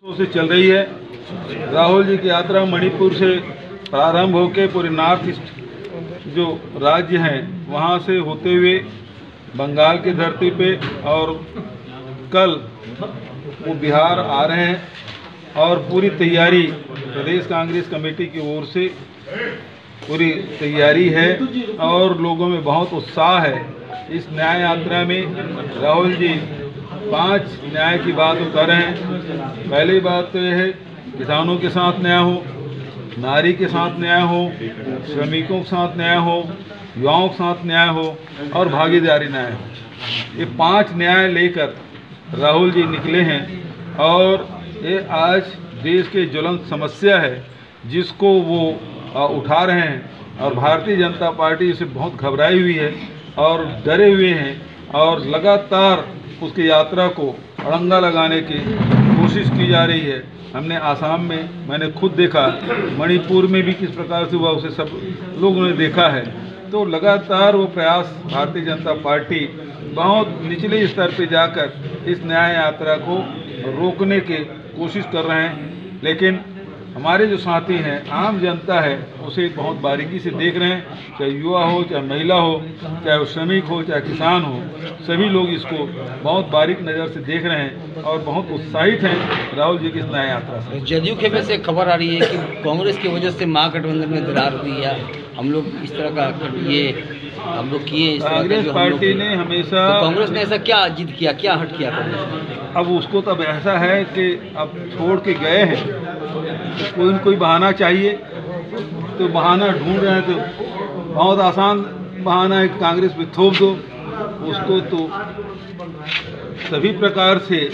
से चल रही है। राहुल जी की यात्रा मणिपुर से प्रारंभ होकर पूरे नॉर्थ ईस्ट जो राज्य हैं वहाँ से होते हुए बंगाल की धरती पे और कल वो बिहार आ रहे हैं और पूरी तैयारी प्रदेश कांग्रेस कमेटी की ओर से पूरी तैयारी है और लोगों में बहुत उत्साह है। इस न्याय यात्रा में राहुल जी 5 न्याय की बात कर रहे हैं। पहली बात तो यह है किसानों के साथ न्याय हो, नारी के साथ न्याय हो, श्रमिकों के साथ न्याय हो, युवाओं के साथ न्याय हो और भागीदारी न्याय हो। ये 5 न्याय लेकर राहुल जी निकले हैं और ये आज देश के ज्वलंत समस्या है जिसको वो उठा रहे हैं और भारतीय जनता पार्टी इसे बहुत घबराई हुई है और डरे हुए हैं और लगातार उसकी यात्रा को अड़ंगा लगाने की कोशिश की जा रही है। हमने आसाम में मैंने खुद देखा, मणिपुर में भी किस प्रकार से हुआ उसे सब लोगों ने देखा है। तो लगातार वो प्रयास भारतीय जनता पार्टी बहुत निचले स्तर पे जाकर इस न्याय यात्रा को रोकने की कोशिश कर रहे हैं, लेकिन हमारे जो साथी हैं, आम जनता है, उसे बहुत बारीकी से देख रहे हैं। चाहे युवा हो, चाहे महिला हो, चाहे वो श्रमिक हो, चाहे किसान हो, सभी लोग इसको बहुत बारीक नज़र से देख रहे हैं और बहुत उत्साहित हैं राहुल जी की इस न्याय यात्रा से। जदयू के में से खबर आ रही है कि कांग्रेस की वजह से महागठबंधन में दरार हुई है, हम लोग इस तरह का हम लोग किए। कांग्रेस पार्टी ने हमेशा कांग्रेस ने ऐसा क्या जिद किया, क्या हट किया कांग्रेस? अब उसको तब ऐसा है कि अब छोड़ के गए हैं तो कोई न कोई बहाना चाहिए, तो बहाना ढूंढ रहे हैं। तो बहुत आसान बहाना है, कांग्रेस पे थोप दो उसको। तो सभी प्रकार से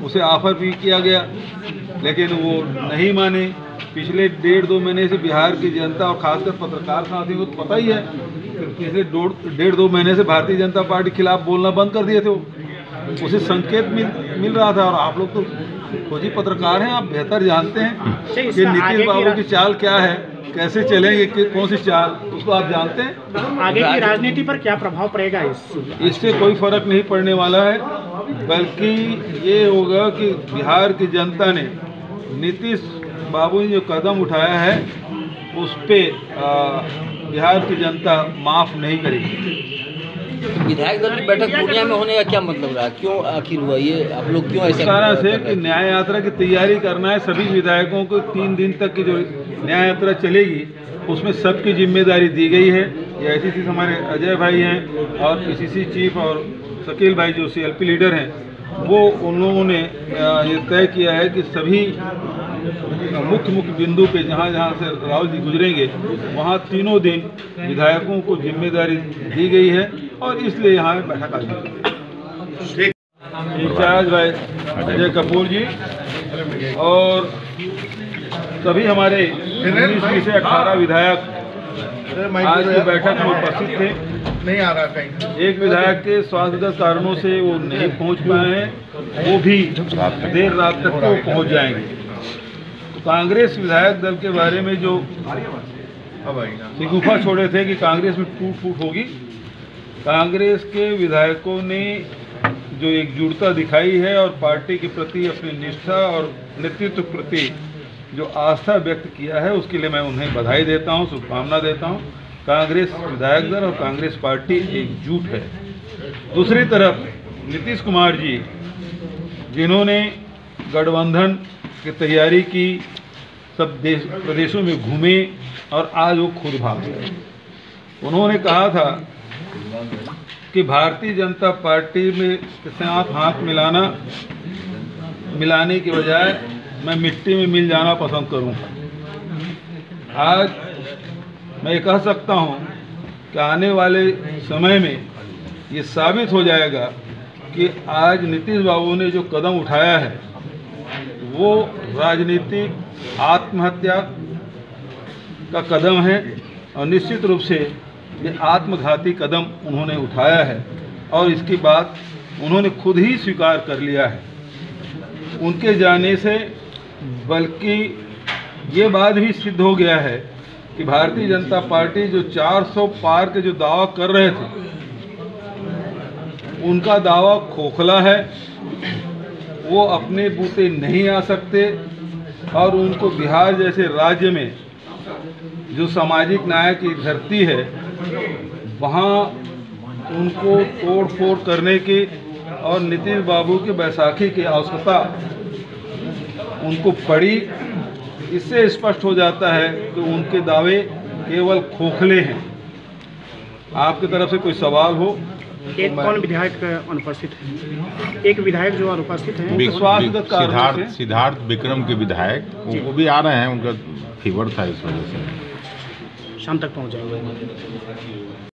उसे ऑफर भी किया गया लेकिन वो नहीं माने। पिछले 1.5-2 महीने से बिहार की जनता और खासकर पत्रकार साथियों को पता ही है, पिछले 1.5-2 महीने से भारतीय जनता पार्टी के खिलाफ बोलना बंद कर दिए थे। वो उसे संकेत मिल रहा था और आप लोग तो खोजी पत्रकार हैं, आप बेहतर जानते हैं कि नीतीश बाबू की चाल क्या है, कैसे चलेंगे, कौन सी चाल, उसको आप जानते हैं। आगे की राजनीति पर क्या प्रभाव पड़ेगा इससे कोई फर्क नहीं पड़ने वाला है, बल्कि ये होगा कि बिहार की जनता ने नीतीश बाबू ने जो कदम उठाया है उस पे बिहार की जनता माफ़ नहीं करेगी। विधायक दल की बैठक पूर्णिया में होने का क्या मतलब रहा, क्यों आखिर हुआ ये, आप लोग क्यों ऐसा? कारण से कि न्याय यात्रा की तैयारी करना है। सभी विधायकों को 3 दिन तक की जो न्याय यात्रा चलेगी उसमें सबकी जिम्मेदारी दी गई है। ये ICC हमारे अजय भाई हैं और PCC चीफ और शकील भाई जो CLP लीडर हैं, वो उन लोगों ने ये तय किया है कि सभी मुख्य बिंदु पे जहाँ से राहुल जी गुजरेंगे वहाँ तीनों दिन विधायकों को जिम्मेदारी दी गई है और इसलिए यहाँ बैठक आयोजित की। इंचार्ज भाई अजय कपूर जी और सभी हमारे 19 से 18 विधायक आज की बैठक में उपस्थित थे। नहीं आ रहा कहीं। एक विधायक के स्वास्थ्यगत कारणों से वो नहीं पहुंच पाए हैं, वो भी देर रात तक वो पहुंच जाएंगे। तो कांग्रेस विधायक दल के बारे में जो शिगुफा छोड़े थे कि कांग्रेस में टूट फूट होगी, कांग्रेस के विधायकों ने जो एकजुटता दिखाई है और पार्टी के प्रति अपनी निष्ठा और नेतृत्व के प्रति जो आस्था व्यक्त किया है, उसके लिए मैं उन्हें बधाई देता हूं, शुभकामना देता हूं। कांग्रेस विधायक दल और कांग्रेस पार्टी एकजुट है। दूसरी तरफ नीतीश कुमार जी, जिन्होंने गठबंधन की तैयारी की, सब प्रदेशों में घूमे और आज वो खुद भाग गए। उन्होंने कहा था कि भारतीय जनता पार्टी में के साथ हाथ मिलाने के बजाय मैं मिट्टी में मिल जाना पसंद करूंगा। आज मैं कह सकता हूं कि आने वाले समय में ये साबित हो जाएगा कि आज नीतीश बाबू ने जो कदम उठाया है वो राजनीतिक आत्महत्या का कदम है और निश्चित रूप से ये आत्मघाती कदम उन्होंने उठाया है और इसकी बात उन्होंने खुद ही स्वीकार कर लिया है उनके जाने से। बल्कि ये बात भी सिद्ध हो गया है कि भारतीय जनता पार्टी जो 400 पार के जो दावा कर रहे थे, उनका दावा खोखला है। वो अपने बूते नहीं आ सकते और उनको बिहार जैसे राज्य में जो सामाजिक न्याय की धरती है वहाँ उनको तोड़ फोड़ करने की और नीतीश बाबू की बैसाखी की आवश्यकता उनको पड़ी। इससे स्पष्ट हो जाता है कि उनके दावे केवल खोखले हैं। आपकी तरफ से कोई सवाल हो? एक कौन विधायक अनुपस्थित है? एक विधायक जो अनुपस्थित है विश्वासगत कारणों से सिद्धार्थ विक्रम के विधायक वो भी आ रहे हैं, उनका फीवर था इस वजह से शाम तक पहुंच जाएंगे।